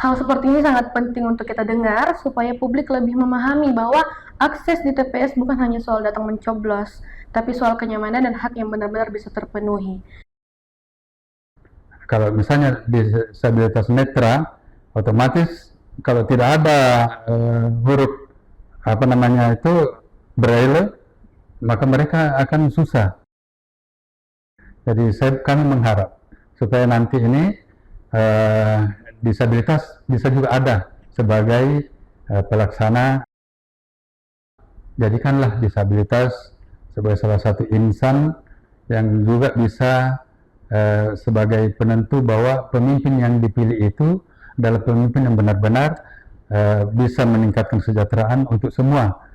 Hal seperti ini sangat penting untuk kita dengar supaya publik lebih memahami bahwa akses di TPS bukan hanya soal datang mencoblos, tapi soal kenyamanan dan hak yang benar-benar bisa terpenuhi. Kalau misalnya disabilitas netra, otomatis kalau tidak ada huruf braille, maka mereka akan susah. Jadi kami mengharap supaya nanti ini disabilitas bisa juga ada sebagai pelaksana. Jadikanlah disabilitas sebagai salah satu insan yang juga bisa sebagai penentu bahwa pemimpin yang dipilih itu adalah pemimpin yang benar-benar bisa meningkatkan kesejahteraan untuk semua.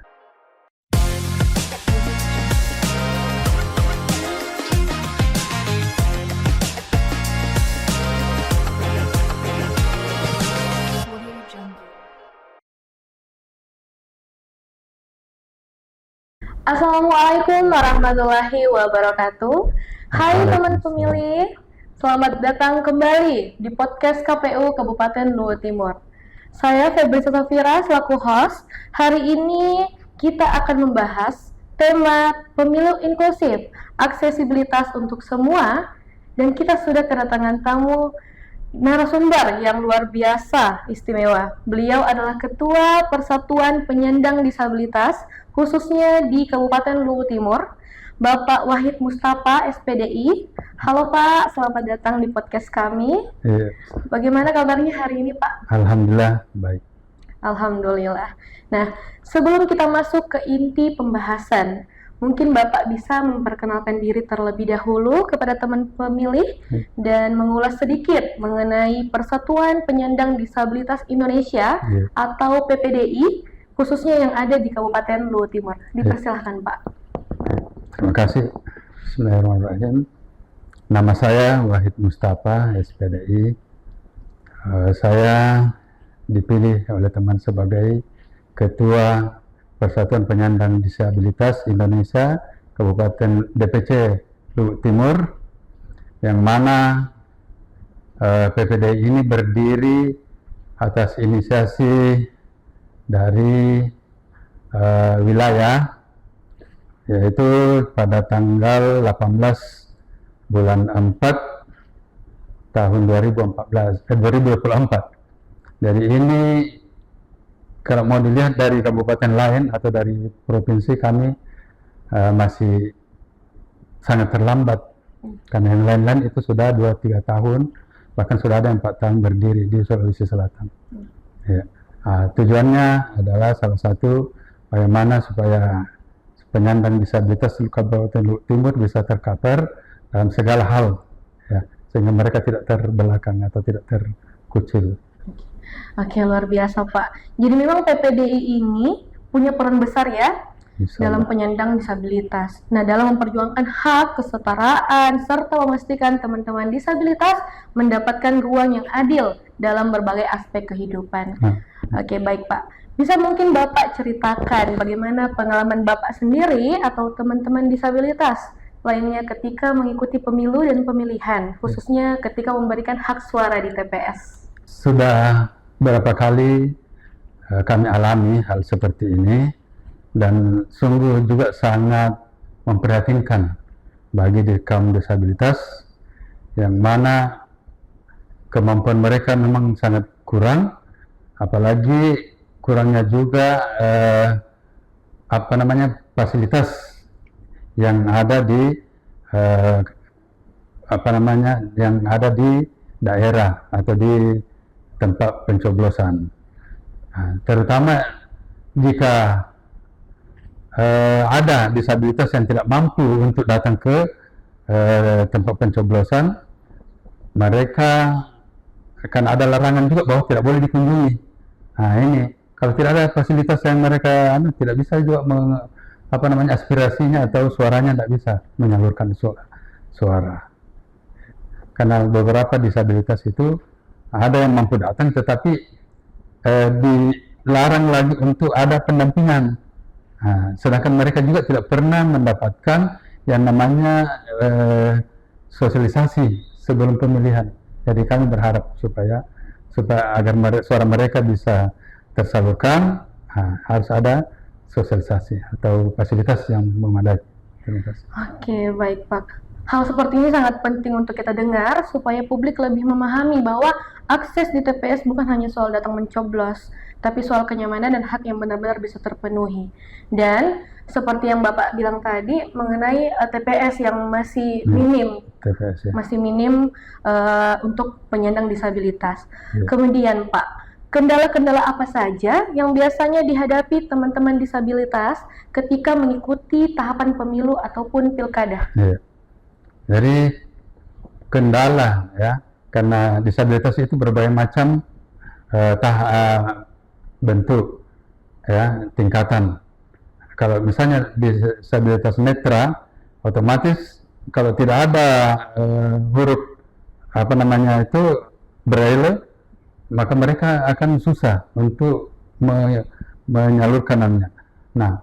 Assalamualaikum warahmatullahi wabarakatuh. Hai teman pemilih, selamat datang kembali di podcast KPU Kabupaten Luwu Timur. Saya Febri Safira selaku host. Hari ini kita akan membahas tema pemilu inklusif, aksesibilitas untuk semua, dan kita sudah kedatangan tamu narasumber yang luar biasa istimewa. Beliau adalah Ketua Persatuan Penyandang Disabilitas khususnya di Kabupaten Luwu Timur, Bapak Wahid Mustafa SPDI. Halo Pak, selamat datang di podcast kami. Iya. Bagaimana kabarnya hari ini Pak? Alhamdulillah baik. Alhamdulillah. Nah, sebelum kita masuk ke inti pembahasan, mungkin Bapak bisa memperkenalkan diri terlebih dahulu kepada teman pemilih dan mengulas sedikit mengenai Persatuan Penyandang Disabilitas Indonesia atau PPDI, khususnya yang ada di Kabupaten Luwu Timur. Dipersilahkan Pak. Terima kasih. Bismillahirrahmanirrahim. Nama saya Wahid Mustafa SPDI. Saya dipilih oleh teman sebagai Ketua Persatuan Penyandang Disabilitas Indonesia Kabupaten DPC Luwu Timur, yang mana PPDI ini berdiri atas inisiasi dari wilayah, yaitu pada tanggal 18 bulan 4 tahun 2024. Jadi ini kalau mau dilihat dari kabupaten lain atau dari provinsi, kami masih sangat terlambat, karena yang lain-lain itu sudah 2-3 tahun, bahkan sudah ada yang 4 tahun berdiri di Sulawesi Selatan. Ya. Tujuannya adalah salah satu bagaimana supaya penyandang disabilitas di Kabupaten Luwu Timur bisa tercover dalam segala hal, ya, sehingga mereka tidak terbelakang atau tidak terkucil. Oke, luar biasa Pak. Jadi memang PPDI ini punya peran besar ya dalam penyandang disabilitas. Nah, dalam memperjuangkan hak, kesetaraan, serta memastikan teman-teman disabilitas mendapatkan ruang yang adil dalam berbagai aspek kehidupan. Oke, baik Pak. Bisa mungkin Bapak ceritakan bagaimana pengalaman Bapak sendiri atau teman-teman disabilitas lainnya ketika mengikuti pemilu dan pemilihan, khususnya ketika memberikan hak suara di TPS? Sudah beberapa kali kami alami hal seperti ini, dan sungguh juga sangat memprihatinkan bagi kaum disabilitas yang mana kemampuan mereka memang sangat kurang, apalagi kurangnya juga fasilitas yang ada di daerah atau di tempat pencoblosan. Terutama jika ada disabilitas yang tidak mampu untuk datang ke tempat pencoblosan, mereka akan ada larangan juga bahwa tidak boleh dikunjungi. Nah, ini kalau tidak ada fasilitas yang mereka tidak bisa juga aspirasinya atau suaranya tidak bisa menyalurkan suara. Karena beberapa disabilitas itu ada yang mampu datang, tetapi dilarang lagi untuk ada pendampingan. Sedangkan mereka juga tidak pernah mendapatkan yang namanya sosialisasi sebelum pemilihan. Jadi kami berharap supaya supaya agar suara mereka bisa tersalurkan, harus ada sosialisasi atau fasilitas yang memadai. Terima kasih. Oke, baik Pak. Hal seperti ini sangat penting untuk kita dengar supaya publik lebih memahami bahwa akses di TPS bukan hanya soal datang mencoblos, tapi soal kenyamanan dan hak yang benar-benar bisa terpenuhi. Dan seperti yang Bapak bilang tadi mengenai TPS yang masih minim, TPS, ya. masih minim untuk penyandang disabilitas. Ya. Kemudian Pak, kendala-kendala apa saja yang biasanya dihadapi teman-teman disabilitas ketika mengikuti tahapan pemilu ataupun pilkada? Ya. Jadi kendala, ya, karena disabilitas itu berbagai macam bentuk, ya, tingkatan. Kalau misalnya disabilitas netra, otomatis kalau tidak ada huruf braille, maka mereka akan susah untuk menyalurkannya. Nah,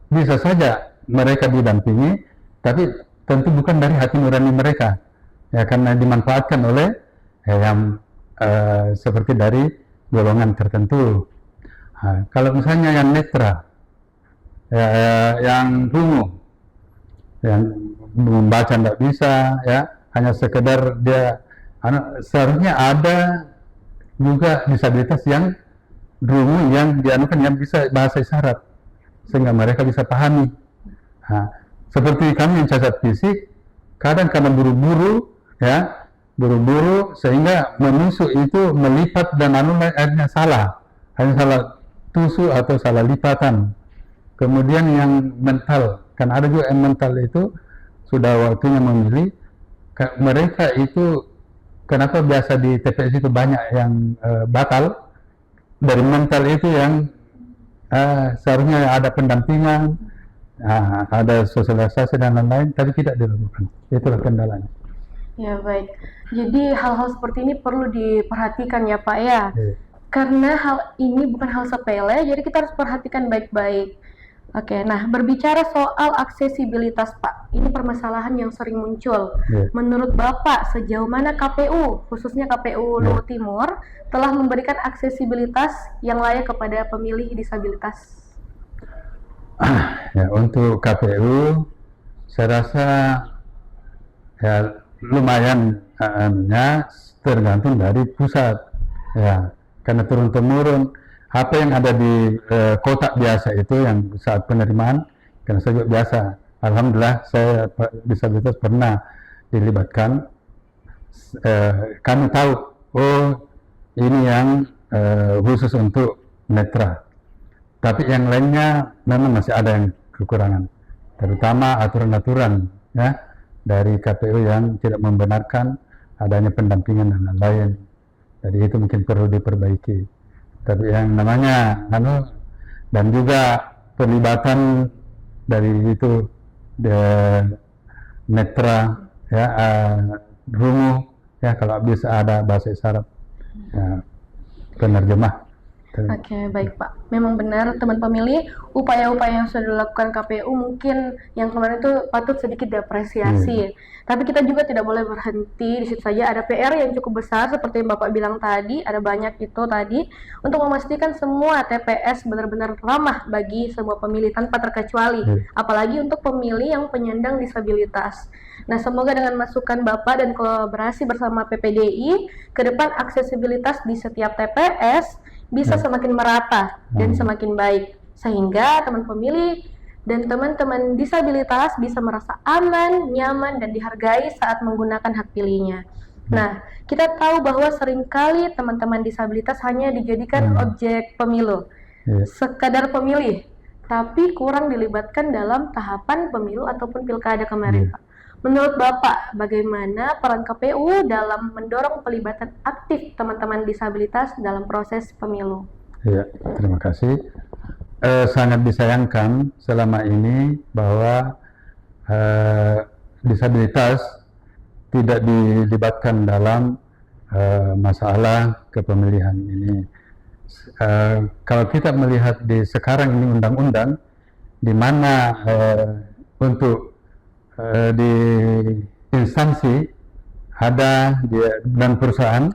bisa saja mereka didampingi, tapi tentu bukan dari hati nurani mereka, ya, karena dimanfaatkan oleh yang seperti dari golongan tertentu. Kalau misalnya yang netra, ya, yang dungu, yang membaca tidak bisa, ya, hanya sekedar dia, seharusnya ada juga disabilitas yang dungu yang dianukan yang bisa bahasa isyarat sehingga mereka bisa pahami. Seperti kami yang cacat fisik, kadang karena buru-buru sehingga menusuk itu melipat dan akhirnya hanya salah tusuk atau salah lipatan. Kemudian yang mental, kan ada juga yang mental itu sudah waktunya memilih. Mereka itu kenapa biasa di TPS itu banyak yang batal dari mental itu yang seharusnya ada pendampingan, ada sosialisasi dan lain-lain, tapi tidak dilakukan. Itulah kendalanya. Ya, baik. Jadi hal-hal seperti ini perlu diperhatikan ya Pak ya. Karena hal ini bukan hal sepele, jadi kita harus perhatikan baik-baik. Oke, nah berbicara soal aksesibilitas Pak, ini permasalahan yang sering muncul. Menurut Bapak, sejauh mana KPU, khususnya KPU Luwu Timur, telah memberikan aksesibilitas yang layak kepada pemilih disabilitas? Ya, untuk KPU, saya rasa ya lumayan tergantung dari pusat, ya, karena turun-temurun apa yang ada di kotak biasa itu yang saat penerimaan, karena saya juga biasa, alhamdulillah saya disabilitas pernah dilibatkan, kami tahu, oh ini yang khusus untuk netra. Tapi yang lainnya memang masih ada yang kekurangan, terutama aturan-aturan, ya, dari KPU yang tidak membenarkan adanya pendampingan dan lain-lain. Jadi itu mungkin perlu diperbaiki. Tapi yang namanya dan juga pelibatan dari itu netra, ya, rungu, ya, kalau bisa ada bahasa isyarat, ya, penerjemah. Oke, baik Pak. Memang benar teman pemilih, upaya-upaya yang sudah dilakukan KPU mungkin yang kemarin itu patut sedikit diapresiasi. Tapi kita juga tidak boleh berhenti di situ saja. Ada PR yang cukup besar seperti yang Bapak bilang tadi, ada banyak itu tadi untuk memastikan semua TPS benar-benar ramah bagi semua pemilih tanpa terkecuali, apalagi untuk pemilih yang penyandang disabilitas. Nah, semoga dengan masukan Bapak dan kolaborasi bersama PPDI, ke depan aksesibilitas di setiap TPS bisa semakin merata dan semakin baik, sehingga teman pemilih dan teman-teman disabilitas bisa merasa aman, nyaman, dan dihargai saat menggunakan hak pilihnya. Nah, kita tahu bahwa seringkali teman-teman disabilitas hanya dijadikan objek pemilu, sekadar pemilih, tapi kurang dilibatkan dalam tahapan pemilu ataupun pilkada kemarin, Pak. Menurut Bapak, bagaimana peran KPU dalam mendorong pelibatan aktif teman-teman disabilitas dalam proses pemilu? Ya, terima kasih. Sangat disayangkan selama ini bahwa disabilitas tidak dilibatkan dalam masalah kepemilihan ini. Kalau kita melihat di sekarang ini undang-undang, di mana untuk di instansi ada dan perusahaan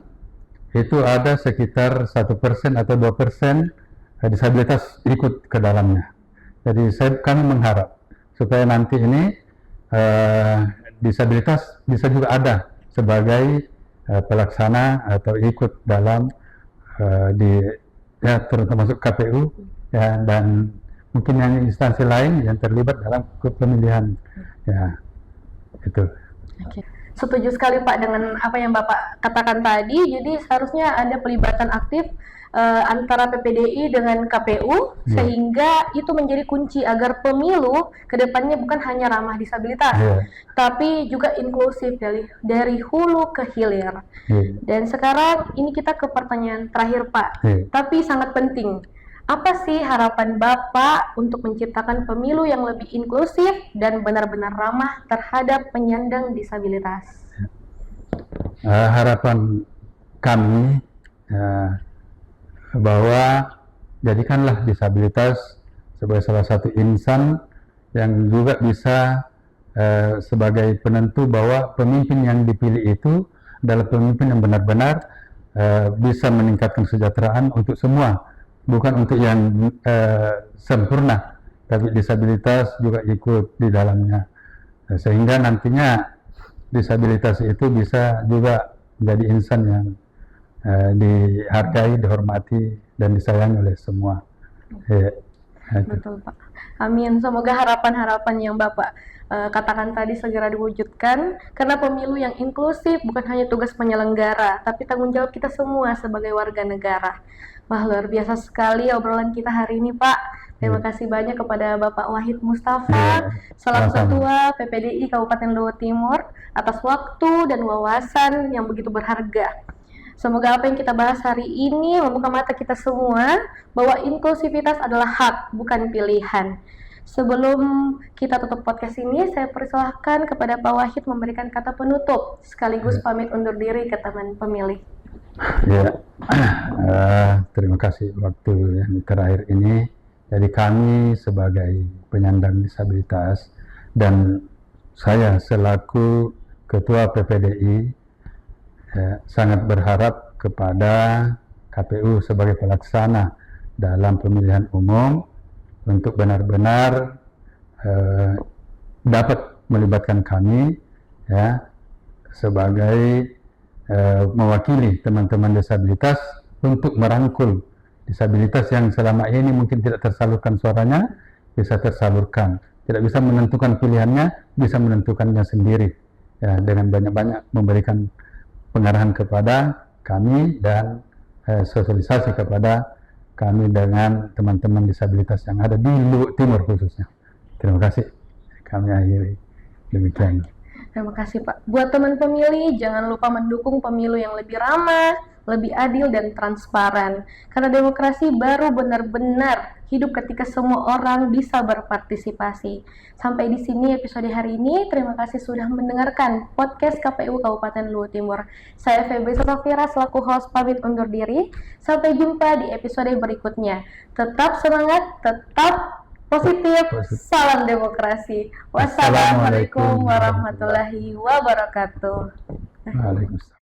itu ada sekitar 1% atau 2% disabilitas ikut ke dalamnya. Jadi kami mengharap supaya nanti ini disabilitas bisa juga ada sebagai pelaksana atau ikut dalam termasuk KPU ya, dan mungkin yang instansi lain yang terlibat dalam pemilihan ya itu. Oke. Setuju sekali Pak dengan apa yang Bapak katakan tadi. Jadi seharusnya ada pelibatan aktif antara PPDI dengan KPU sehingga itu menjadi kunci agar pemilu kedepannya bukan hanya ramah disabilitas, tapi juga inklusif dari hulu ke hilir. Dan sekarang ini kita ke pertanyaan terakhir Pak, tapi sangat penting. Apa sih harapan Bapak untuk menciptakan pemilu yang lebih inklusif dan benar-benar ramah terhadap penyandang disabilitas? Harapan kami bahwa jadikanlah disabilitas sebagai salah satu insan yang juga bisa sebagai penentu bahwa pemimpin yang dipilih itu adalah pemimpin yang benar-benar bisa meningkatkan kesejahteraan untuk semua. Bukan untuk yang sempurna, tapi disabilitas juga ikut di dalamnya. Sehingga nantinya disabilitas itu bisa juga menjadi insan yang dihargai, dihormati, dan disayangi oleh semua. Betul Pak. Amin. Semoga harapan-harapan yang Bapak katakan tadi segera diwujudkan, karena pemilu yang inklusif bukan hanya tugas penyelenggara, tapi tanggung jawab kita semua sebagai warga negara. Wah, luar biasa sekali obrolan kita hari ini Pak. Terima kasih banyak kepada Bapak Wahid Mustafa, selaku Ketua PPDI Kabupaten Luwu Timur, atas waktu dan wawasan yang begitu berharga. Semoga apa yang kita bahas hari ini membuka mata kita semua bahwa inklusivitas adalah hak, bukan pilihan. Sebelum kita tutup podcast ini, saya persilahkan kepada Pak Wahid memberikan kata penutup, sekaligus pamit undur diri ke teman pemilih. Ya, terima kasih waktu yang terakhir ini. Jadi kami sebagai penyandang disabilitas dan saya selaku Ketua PPDI sangat berharap kepada KPU sebagai pelaksana dalam pemilihan umum untuk benar-benar dapat melibatkan kami ya sebagai mewakili teman-teman disabilitas untuk merangkul disabilitas yang selama ini mungkin tidak tersalurkan suaranya, bisa tersalurkan. Tidak bisa menentukan pilihannya, bisa menentukannya sendiri ya, dengan banyak-banyak memberikan pengarahan kepada kami dan sosialisasi kepada kami dengan teman-teman disabilitas yang ada di Luwu Timur khususnya. Terima kasih. Kami akhiri demikian. Terima kasih Pak. Buat teman pemilih, jangan lupa mendukung pemilu yang lebih ramah, lebih adil dan transparan. Karena demokrasi baru benar-benar hidup ketika semua orang bisa berpartisipasi. Sampai di sini episode hari ini. Terima kasih sudah mendengarkan podcast KPU Kabupaten Luwu Timur. Saya Febri Sofira selaku host pamit undur diri. Sampai jumpa di episode berikutnya. Tetap semangat, tetap positif, salam demokrasi. Wassalamualaikum warahmatullahi wabarakatuh. Waalaikumsalam.